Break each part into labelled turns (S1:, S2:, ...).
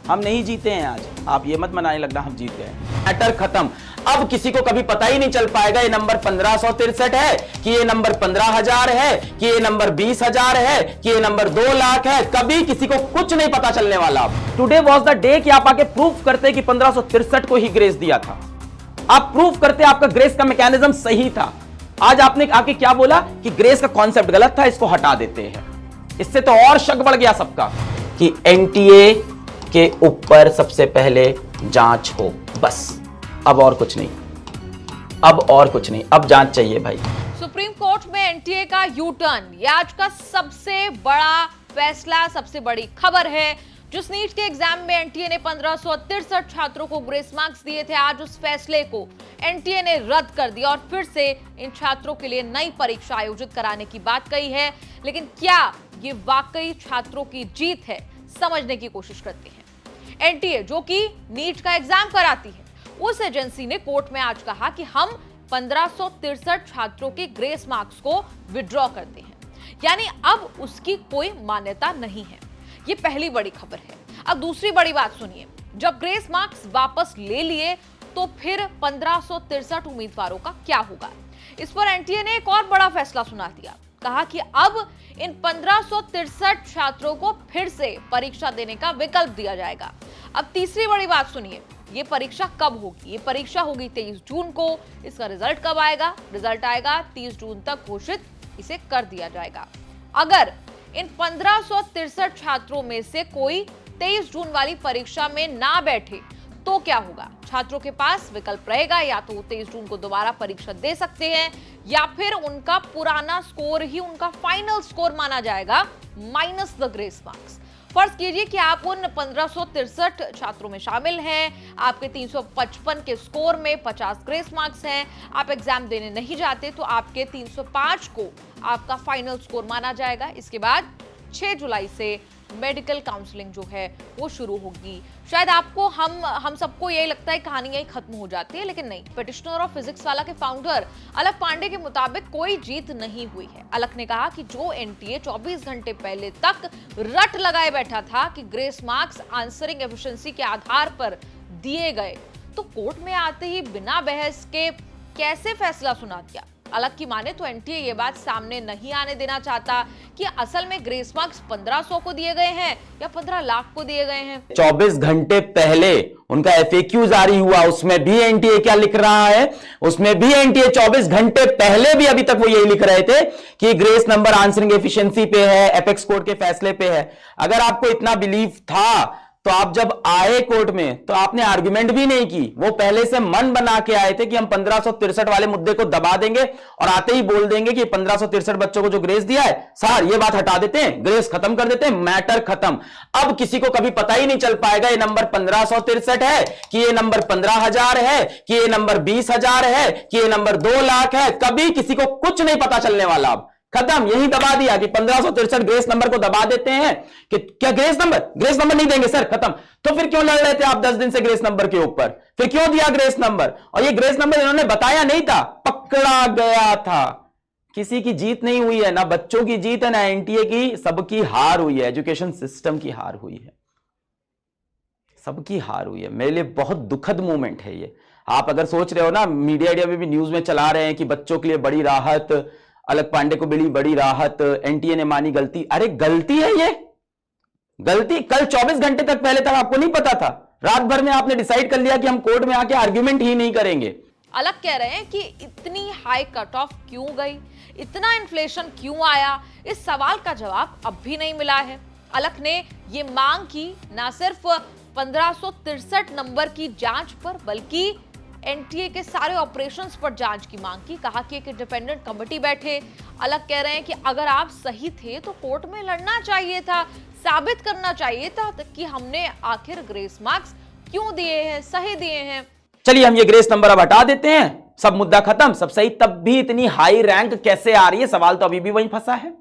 S1: हम नहीं जीते हैं आज, आप ये मत मनाने लगना हम जीत गए। मैटर खत्म। अब किसी को कभी पता ही नहीं चल पाएगा ये नंबर 1563 है कि ये नंबर 15,000 है कि ये नंबर 20,000 है कि ये नंबर 2 लाख है। कभी किसी को कुछ नहीं पता चलने वाला। टुडे वॉज द डे कि आप आके प्रूफ करते कि 1563 को ही ग्रेस दिया था। आप प्रूफ करते आपका ग्रेस का मैकेनिज्म सही था। आज आपने आके क्या बोला कि ग्रेस का कॉन्सेप्ट गलत था, इसको हटा देते हैं। इससे तो और शक बढ़ गया सबका कि एनटीए के ऊपर सबसे पहले जांच हो, बस। अब और कुछ नहीं, अब और कुछ नहीं, अब जांच चाहिए भाई।
S2: सुप्रीम कोर्ट में एनटीए का यू टर्न, ये आज का सबसे बड़ा फैसला, सबसे बड़ी खबर है। जिस नीट के एग्जाम में एनटीए ने 1563 छात्रों को ग्रेस मार्क्स दिए थे, आज उस फैसले को एनटीए ने रद्द कर दिया और फिर से इन छात्रों के लिए नई परीक्षा आयोजित कराने की बात कही है। लेकिन क्या ये वाकई छात्रों की जीत है, समझने की कोशिश करते हैं। एनटीए जो कि नीट का एग्जाम कराती है, उस एजेंसी ने कोर्ट में आज कहा कि हम 1563 छात्रों के ग्रेस मार्क्स को विड्रॉ करते हैं, यानी अब उसकी कोई मान्यता नहीं है। ये पहली बड़ी खबर है। अब दूसरी बड़ी बात सुनिए, जब ग्रेस मार्क्स वापस ले लिए तो फिर 1563 उम्मीदवारों का क्या होगा। इस पर एनटीए ने एक और बड़ा फैसला सुना दिया। कहा कि अब इन 1563 छात्रों को फिर से परीक्षा देने का विकल्प दिया जाएगा। अब तीसरी बड़ी बात सुनिए, ये परीक्षा कब होगी। ये परीक्षा होगी 23 जून को। इसका रिजल्ट कब आएगा? रिजल्ट आएगा 30 जून तक घोषित इसे कर दिया जाएगा। अगर इन 1563 छात्रों में से कोई 23 जून वाली परीक्षा में ना बैठे तो क्या होगा? छात्रों के पास विकल्प रहेगा, या तो 23 जून को दोबारा परीक्षा दे सकते हैं या फिर उनका पुराना स्कोर ही उनका फाइनल स्कोर माना जाएगा माइनस द ग्रेस मार्क्स। फर्ज कीजिए कि आप उन 1563 छात्रों में शामिल हैं, आपके 355 के स्कोर में 50 ग्रेस मार्क्स हैं, आप एग्जाम देने नहीं जाते तो आपके 305 को आपका फाइनल स्कोर माना जाएगा। इसके बाद 6 जुलाई से मेडिकल काउंसलिंग जो है वो शुरू होगी। शायद आपको हम सबको यही लगता है कहानी यही खत्म हो जाती है, लेकिन नहीं। पिटिशनर ऑफ फिजिक्स वाला के फाउंडर अलक पांडे के मुताबिक कोई जीत नहीं हुई है। अलक ने कहा कि जो एनटीए 24 घंटे पहले तक रट लगाए बैठा था कि ग्रेस मार्क्स आंसरिंग एफिशिएंसी के आधार पर दिए गए, तो कोर्ट में आते ही बिना बहस के कैसे फैसला सुना दिया। अलग की माने तो एनटीए ये बात सामने नहीं आने देना चाहता कि असल में ग्रेस मार्क्स 1500 को दिए गए हैं या 15 लाख को दिए गए हैं।
S1: 24 घंटे पहले उनका एफएक्यू जारी हुआ, उसमें भी एनटीए क्या लिख रहा है? उसमें भी एनटीए 24 घंटे पहले भी अभी तक वो यही लिख रहे थे कि ग्रेस नंबर आंसरिंग एफिशिएंसी पे है, एपेक्स कोर्ट के फैसले पे है। अगर आपको इतना बिलीव था तो आप जब आए कोर्ट में तो आपने आर्गुमेंट भी नहीं की। वो पहले से मन बना के आए थे कि हम 1563 वाले मुद्दे को दबा देंगे और आते ही बोल देंगे कि 1563 बच्चों को जो ग्रेस दिया है सर ये बात हटा देते हैं, ग्रेस खत्म कर देते हैं, मैटर खत्म। अब किसी को कभी पता ही नहीं चल पाएगा ये नंबर 1563 है कि ये नंबर 15,000 है कि ये नंबर 20,000 है कि ये नंबर 2 लाख है। कभी किसी को कुछ नहीं पता चलने वाला। अब खत्म, यही दबा दिया कि 1563 ग्रेस नंबर को दबा देते हैं कि क्या ग्रेस नंबर नहीं देंगे सर, खत्म। तो फिर क्यों लड़ रहे थे आप 10 दिन से ग्रेस नंबर के ऊपर? फिर क्यों दिया ग्रेस नंबर? और ये ग्रेस नंबर इन्होंने बताया नहीं था, पकड़ा गया था। किसी की जीत नहीं हुई है, ना बच्चों की जीत है ना एनटीए की, सबकी हार हुई है। एजुकेशन सिस्टम की हार हुई है, सबकी हार हुई है। मेरे लिए बहुत दुखद मोमेंट है ये। आप अगर सोच रहे हो ना, मीडिया में भी न्यूज में चला रहे हैं कि बच्चों के लिए बड़ी राहत, अलक पांडे को मिली बड़ी राहत, एनटीए ने मानी गलती। अरे गलती है ये, गलती कल 24 घंटे तक पहले तक आपको नहीं पता था। रात भर में आपने डिसाइड कर लिया कि हम कोर्ट में आके आर्ग्यूमेंट ही नहीं करेंगे।
S2: अलग कह रहे हैं कि इतनी हाई कट ऑफ क्यों गई, इतना इन्फ्लेशन क्यों आया, इस सवाल का जवाब अब भी नहीं मिला है। अलग ने ये मांग की ना सिर्फ 1563 नंबर की जांच पर, बल्कि एनटीए के सारे ऑपरेशंस पर जांच की मांग की। कहा कि एक इंडिपेंडेंट कमेटी बैठे। अलग कह रहे हैं कि अगर आप सही थे तो कोर्ट में लड़ना चाहिए था, साबित करना चाहिए था कि हमने आखिर ग्रेस मार्क्स क्यों दिए हैं, सही दिए हैं।
S1: चलिए हम ये ग्रेस नंबर अब हटा देते हैं, सब मुद्दा खत्म, सब सही। तब भी इतनी हाई रैंक कैसे आ रही है? सवाल तो अभी भी वहीं फंसा है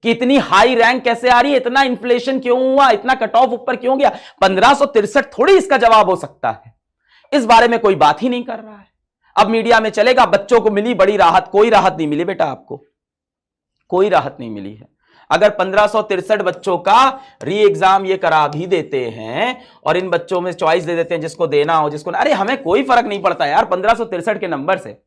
S1: कि इतनी हाई रैंक कैसे आ रही है, इतना इन्फ्लेशन क्यों हुआ, इतना कट ऑफ ऊपर क्यों गया? 1563 थोड़ी इसका जवाब हो सकता है। इस बारे में कोई बात ही नहीं कर रहा है। अब मीडिया में चलेगा बच्चों को मिली बड़ी राहत। कोई राहत नहीं मिली बेटा, आपको कोई राहत नहीं मिली है। अगर 1563 बच्चों का री एग्जाम ये करा भी देते हैं और इन बच्चों में चॉइस दे देते हैं जिसको देना हो जिसको अरे हमें कोई फर्क नहीं पड़ता यार 1563 के नंबर से,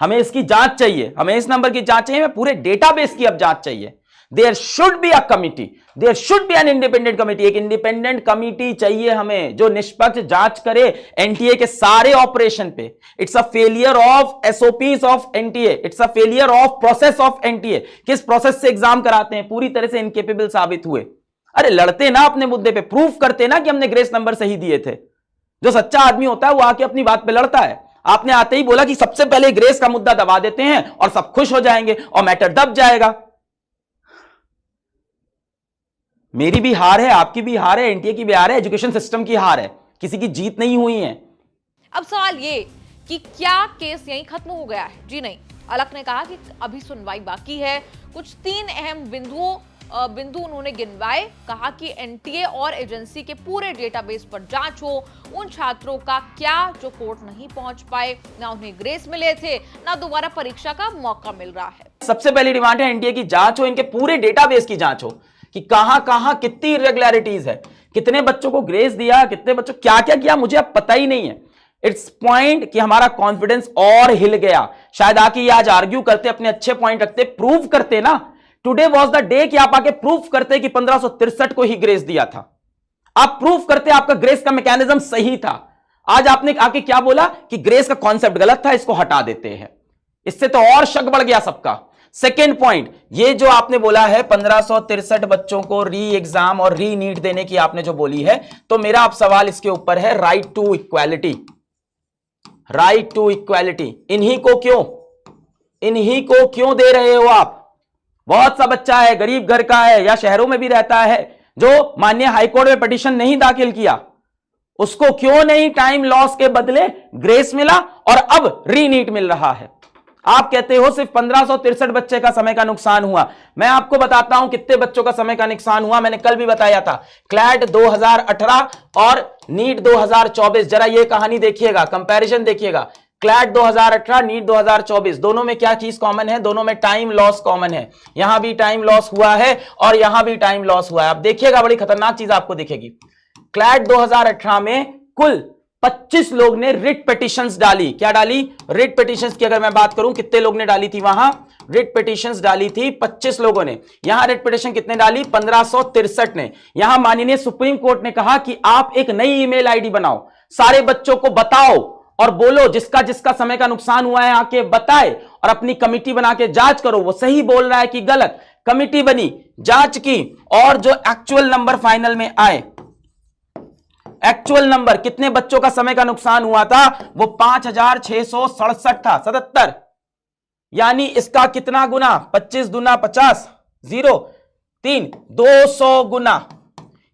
S1: हमें इसकी जांच चाहिए, हमें इस नंबर की जांच चाहिए, हमें पूरे डेटाबेस की अब जांच चाहिए। There should be a committee, there should be an independent committee, एक इंडिपेंडेंट कमिटी चाहिए हमें जो निष्पक्ष जांच करे एनटीए के सारे ऑपरेशन पे। It's a failure of SOPs of NTA, it's a failure of process of NTA. किस प्रोसेस से एग्जाम कराते हैं, पूरी तरह से इनकेपेबल साबित हुए। अरे लड़ते ना अपने मुद्दे पे, प्रूफ करते ना कि हमने ग्रेस नंबर सही दिए थे। जो सच्चा आदमी होता है वो आके अपनी बात पे लड़ता है। आपने आते ही बोला कि सबसे पहले ग्रेस का मुद्दा दबा देते हैं और सब खुश हो जाएंगे और मैटर दब जाएगा। मेरी भी हार है, आपकी भी हार है, एनटीए की भी हार है, एजुकेशन सिस्टम की हार है, किसी की जीत नहीं हुई है।
S2: अब सवाल ये कि क्या केस यहीं खत्म हो गया है? जी नहीं, अलख ने कहा कि अभी सुनवाई बाकी है। कुछ 3 अहम बिंदु उन्होंने गिनवाए। कहा कि एनटीए और एजेंसी के पूरे डेटाबेस पर जांच हो। उन छात्रों का क्या जो कोर्ट नहीं पहुंच पाए, ना उन्हें ग्रेस मिले थे, ना दोबारा परीक्षा का मौका मिल रहा है।
S1: सबसे पहली डिमांड है एनटीए की जांच हो, इनके पूरे डेटाबेस की जांच हो कि कहां कहां कितनी इरेगुलरिटीज है, कितने बच्चों को ग्रेस दिया, कितने बच्चों क्या क्या किया, मुझे अब पता ही नहीं है। इट्स पॉइंट कि हमारा कॉन्फिडेंस और हिल गया। शायद आके ये आज आर्ग्यू करते, अपने अच्छे पॉइंट रखते, प्रूव करते ना। टुडे वाज द डे कि आप आके प्रूफ करते कि 1563 को ही ग्रेस दिया था। आप प्रूफ करते आपका ग्रेस का मैकेनिज्म सही था। आज आपने आके क्या बोला कि ग्रेस का कॉन्सेप्ट गलत था, इसको हटा देते हैं। इससे तो और शक बढ़ गया सबका। सेकेंड पॉइंट, ये जो आपने बोला है 1563 बच्चों को री एग्जाम और री नीट देने की आपने जो बोली है, तो मेरा अब सवाल इसके ऊपर है right to equality. Right to equality इन्हीं को क्यों दे रहे हो आप? बहुत सा बच्चा है, गरीब घर का है या शहरों में भी रहता है, जो माननीय हाईकोर्ट में पिटीशन नहीं दाखिल किया, उसको क्यों नहीं टाइम लॉस के बदले ग्रेस मिला और अब री नीट मिल रहा है? आप कहते हो सिर्फ 1563 बच्चे का समय का नुकसान हुआ। मैं आपको बताता हूं कितने बच्चों का समय का नुकसान हुआ। मैंने कल भी बताया था, क्लैट 2018 और नीट 2024, जरा ये कहानी देखिएगा, कंपैरिजन देखिएगा। क्लैट 2018, नीट 2024, दोनों में क्या चीज कॉमन है? दोनों में टाइम लॉस कॉमन है। यहां भी टाइम लॉस हुआ है और यहां भी टाइम लॉस हुआ है। आप देखिएगा, बड़ी खतरनाक चीज आपको दिखेगी। क्लैट 2018 में कुल 25 लोग ने रिट पिटीशंस डाली। क्या डाली? रिट पिटीशंस की अगर मैं बात करूं, कितने लोग ने डाली थी वहां? रिट पिटीशंस डाली थी 25 लोगों ने। यहां रिट पिटीशन कितने डाली? 1563 ने। यहां माननीय सुप्रीम कोर्ट ने कहा कि आप एक नई ईमेल आईडी बनाओ, सारे बच्चों को बताओ और बोलो जिसका जिसका समय का नुकसान हुआ है आके बताए और अपनी कमिटी बना के जांच करो वो सही बोल रहा है कि गलत। कमिटी बनी, जांच की और जो एक्चुअल नंबर फाइनल में आए, एक्चुअल नंबर कितने बच्चों का समय का नुकसान हुआ था, वो 5667 था, 77। यानी इसका कितना गुना? 25 दूना 50, 0 3, 200 गुना।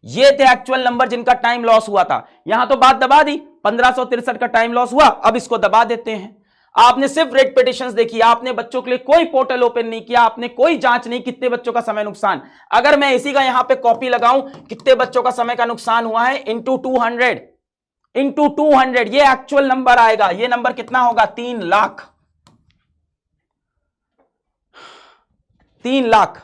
S1: ये थे एक्चुअल नंबर जिनका टाइम लॉस हुआ था। यहां तो बात दबा दी, 1563 का टाइम लॉस हुआ, अब इसको दबा देते हैं। आपने सिर्फ रेट पिटीशंस देखी, आपने बच्चों के लिए कोई पोर्टल ओपन नहीं किया, आपने कोई जांच नहीं कितने बच्चों का समय नुकसान। अगर मैं इसी का यहां पे कॉपी लगाऊं, कितने बच्चों का समय का नुकसान हुआ है इंटू 200, ये एक्चुअल नंबर आएगा। ये नंबर कितना होगा? 3 लाख। 3 लाख।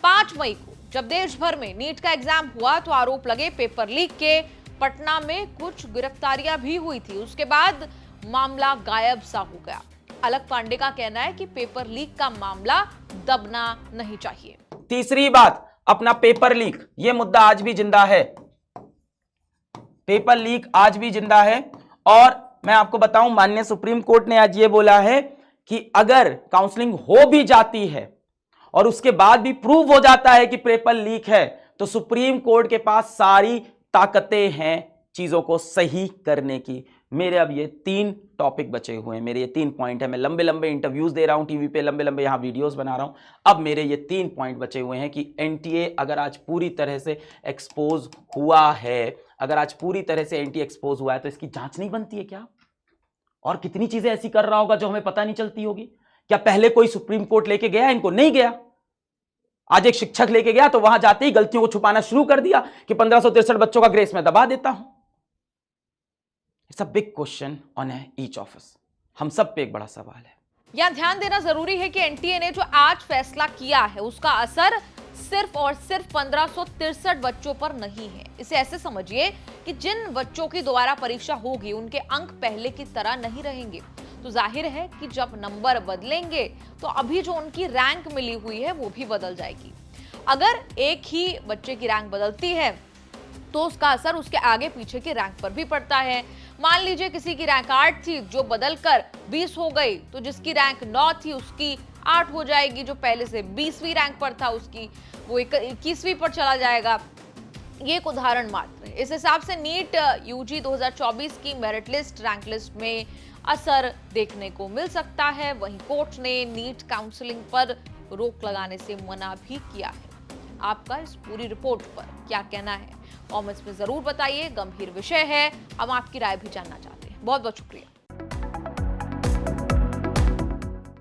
S2: 5 मई को जब देश भर में नीट का एग्जाम हुआ तो आरोप लगे पेपर लीक के। पटना में कुछ गिरफ्तारियां भी हुई थी, उसके बाद मामला गायब सा हो गया। अलक पांडे का कहना है कि पेपर लीक का मामला दबना नहीं चाहिए।
S1: तीसरी बात, अपना पेपर लीक, यह मुद्दा आज भी जिंदा है। पेपर लीक आज भी जिंदा है। और मैं आपको बताऊं, माननीय सुप्रीम कोर्ट ने आज यह बोला है कि अगर काउंसलिंग हो भी जाती है और उसके बाद भी प्रूव हो जाता है कि पेपर लीक है, तो सुप्रीम कोर्ट के पास सारी ताकतें हैं चीजों को सही करने की। मेरे अब ये 3 टॉपिक बचे हुए हैं, मेरे ये 3 पॉइंट है। मैं लंबे लंबे इंटरव्यूज दे रहा हूं टीवी पे, लंबे लंबे यहां वीडियोस बना रहा हूं। अब मेरे ये 3 पॉइंट बचे हुए हैं कि एनटीए अगर आज पूरी तरह से एक्सपोज हुआ है, अगर आज पूरी तरह से एनटीए एक्सपोज हुआ है, तो इसकी जांच नहीं बनती है क्या? और कितनी चीजें ऐसी कर रहा होगा जो हमें पता नहीं चलती होगी? क्या पहले कोई सुप्रीम कोर्ट लेके गया इनको? नहीं गया। आज एक शिक्षक लेके गया तो वहां जाते ही गलतियों को छुपाना शुरू कर दिया कि 1563 बच्चों का ग्रेस में दबा देता हूं। It's a big question on each of us. हम सब पे एक बड़ा सवाल है।
S2: यहां ध्यान देना जरूरी है कि एनटीए ने जो आज फैसला किया है उसका असर सिर्फ और सिर्फ 1563 बच्चों पर नहीं है। इसे ऐसे समझिए कि जिन बच्चों की दोबारा परीक्षा होगी उनके अंक पहले की तरह नहीं रहेंगे। तो जाहिर है कि जब नंबर बदलेंगे तो अभी जो उनकी रैंक मिली हुई है वो भी बदल जाएगी। अगर एक ही बच्चे की रैंक बदलती है तो उसका असर उसके आगे पीछे की रैंक पर भी पड़ता है। मान लीजिए किसी की रैंक 8 थी जो बदलकर 20 हो गई, तो जिसकी रैंक 9 थी उसकी 8 हो जाएगी, जो पहले से 20वीं रैंक पर था उसकी वो 21वीं पर चला जाएगा। ये एक उदाहरण मात्र है। इस हिसाब से नीट यूजी 2024 की मेरिट लिस्ट, रैंक लिस्ट में असर देखने को मिल सकता है। वहीं कोर्ट ने नीट काउंसलिंग पर रोक लगाने से मना भी किया है। आपका इस पूरी रिपोर्ट पर क्या कहना है? कमेंट्स में जरूर बताइए। गंभीर विषय है, हम आपकी राय भी जानना चाहते हैं। बहुत बहुत शुक्रिया।